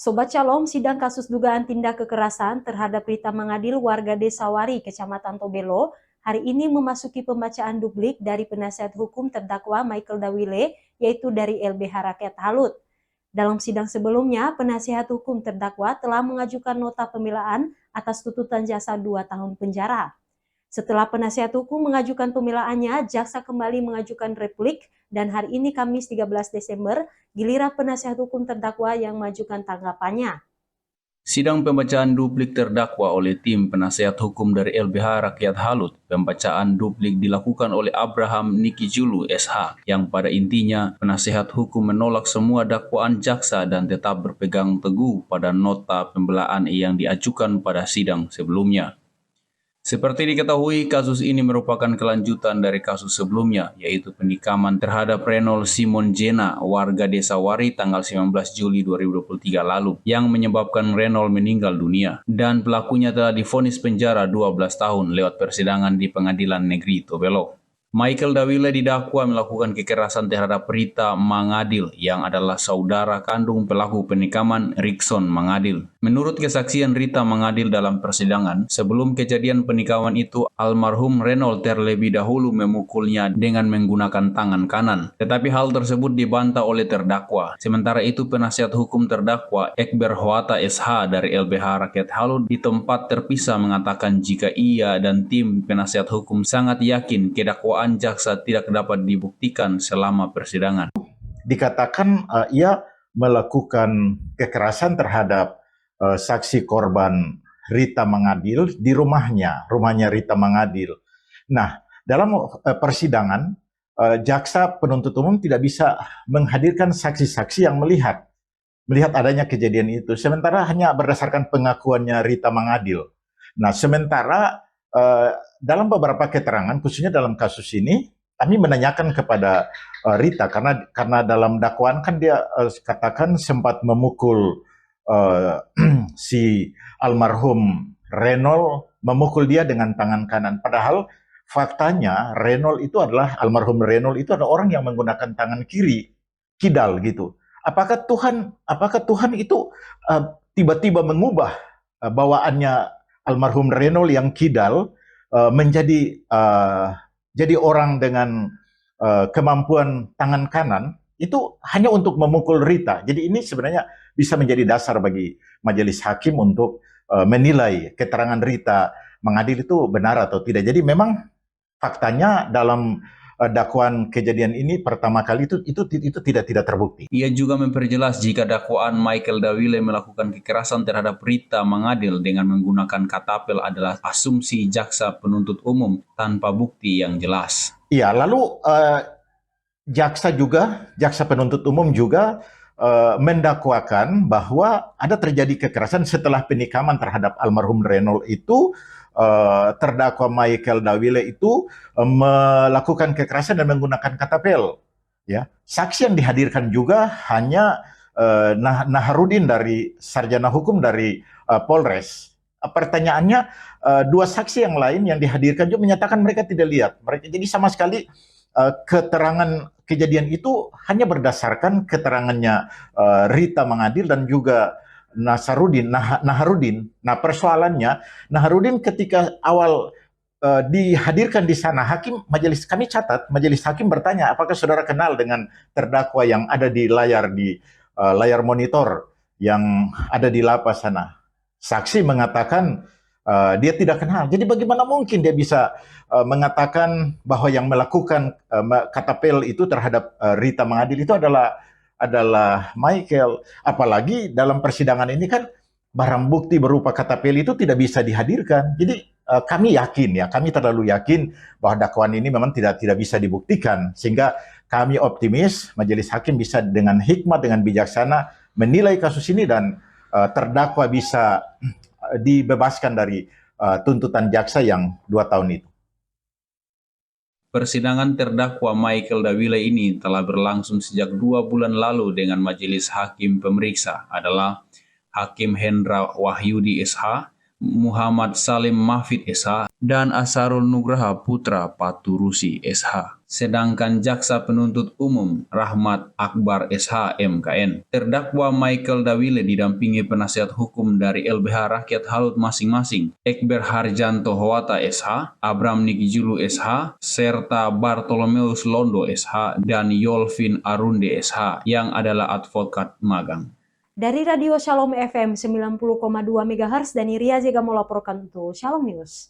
Sobat Shalom, sidang kasus dugaan tindak kekerasan terhadap Rita Mangadil warga Desa Wari, Kecamatan Tobelo, hari ini memasuki pembacaan duplik dari penasihat hukum terdakwa Michael Dawile, yaitu dari LBH Rakyat Halut. Dalam sidang sebelumnya, penasihat hukum terdakwa telah mengajukan nota pembelaan atas tuntutan jaksa 2 tahun penjara. Setelah penasihat hukum mengajukan pembelaannya, jaksa kembali mengajukan replik dan hari ini Kamis 13 Desember, giliran penasihat hukum terdakwa yang mengajukan tanggapannya. Sidang pembacaan duplik terdakwa oleh tim penasihat hukum dari LBH Rakyat Halut. Pembacaan duplik dilakukan oleh Abraham Nikijulu SH, yang pada intinya penasihat hukum menolak semua dakwaan jaksa dan tetap berpegang teguh pada nota pembelaan yang diajukan pada sidang sebelumnya. Seperti diketahui, kasus ini merupakan kelanjutan dari kasus sebelumnya, yaitu penikaman terhadap Renol Simon Jena, warga Desa Wari tanggal 19 Juli 2023 lalu, yang menyebabkan Renol meninggal dunia. Dan pelakunya telah divonis penjara 12 tahun lewat persidangan di Pengadilan Negeri Tobelo. Michael Dawile didakwa melakukan kekerasan terhadap Rita Mangadil yang adalah saudara kandung pelaku penikaman Rickson Mangadil. Menurut kesaksian Rita Mangadil dalam persidangan, sebelum kejadian penikaman itu almarhum Renol terlebih dahulu memukulnya dengan menggunakan tangan kanan. Tetapi hal tersebut dibantah oleh terdakwa. Sementara itu penasihat hukum terdakwa Ekber Hoata SH dari LBH Rakyat Halut di tempat terpisah mengatakan jika ia dan tim penasihat hukum sangat yakin kedakwaan jaksa tidak dapat dibuktikan selama persidangan. Dikatakan ia melakukan kekerasan terhadap saksi korban Rita Mangadil di rumahnya Rita Mangadil. Nah, dalam persidangan jaksa penuntut umum tidak bisa menghadirkan saksi-saksi yang melihat adanya kejadian itu, sementara hanya berdasarkan pengakuannya Rita Mangadil. Nah, sementara dalam beberapa keterangan, khususnya dalam kasus ini, kami menanyakan kepada Rita karena dalam dakwaan kan dia katakan sempat memukul si almarhum Renol, memukul dia dengan tangan kanan. Padahal faktanya almarhum Renol itu adalah orang yang menggunakan tangan kiri, kidal gitu. Apakah Tuhan itu tiba-tiba mengubah bawaannya almarhum Renol yang kidal menjadi jadi orang dengan kemampuan tangan kanan itu hanya untuk memukul Rita. Jadi ini sebenarnya bisa menjadi dasar bagi majelis hakim untuk menilai keterangan Rita Mangadil itu benar atau tidak. Jadi memang faktanya dalam dakwaan kejadian ini pertama kali itu tidak terbukti. Ia juga memperjelas jika dakwaan Michael Dawile melakukan kekerasan terhadap Rita Mangadil dengan menggunakan katapel adalah asumsi jaksa penuntut umum tanpa bukti yang jelas. Iya, lalu jaksa penuntut umum juga mendakwakan bahwa ada terjadi kekerasan setelah penikaman terhadap almarhum Renol itu. Terdakwa Michael Dawile itu melakukan kekerasan dan menggunakan katapel. Ya, saksi yang dihadirkan juga hanya Naharudin dari sarjana hukum dari Polres. Pertanyaannya, dua saksi yang lain yang dihadirkan juga menyatakan mereka tidak lihat. Jadi sama sekali keterangan kejadian itu hanya berdasarkan keterangannya Rita Mangadil dan juga Naharudin. Nah, persoalannya Naharudin ketika awal dihadirkan di sana, majelis hakim bertanya, apakah saudara kenal dengan terdakwa yang ada di layar monitor yang ada di lapas sana? Saksi mengatakan dia tidak kenal. Jadi bagaimana mungkin dia bisa mengatakan bahwa yang melakukan katapel itu terhadap Rita Mangadil itu adalah Michael. Apalagi dalam persidangan ini kan barang bukti berupa katapel itu tidak bisa dihadirkan. Jadi kami terlalu yakin bahwa dakwaan ini memang tidak bisa dibuktikan, sehingga kami optimis majelis hakim bisa dengan hikmat, dengan bijaksana menilai kasus ini dan terdakwa bisa dibebaskan dari tuntutan jaksa yang 2 tahun itu. Persidangan terdakwa Michael Dawile ini telah berlangsung sejak 2 bulan lalu dengan majelis hakim pemeriksa adalah Hakim Hendra Wahyudi SH, Muhammad Salim Mahfid SH, dan Asarul Nugraha Putra Paturusi SH. Sedangkan Jaksa Penuntut Umum Rahmat Akbar SH MKN. Terdakwa Michael Dawile didampingi penasihat hukum dari LBH Rakyat Halut masing-masing, Ekber Harjanto Howata SH, Abraham Nikijulu SH, serta Bartolomeus Londo SH, dan Yolvin Arunde SH yang adalah advokat magang. Dari Radio Shalom FM 90,2 MHz, Dani Riazi melaporkan untuk Shalom News.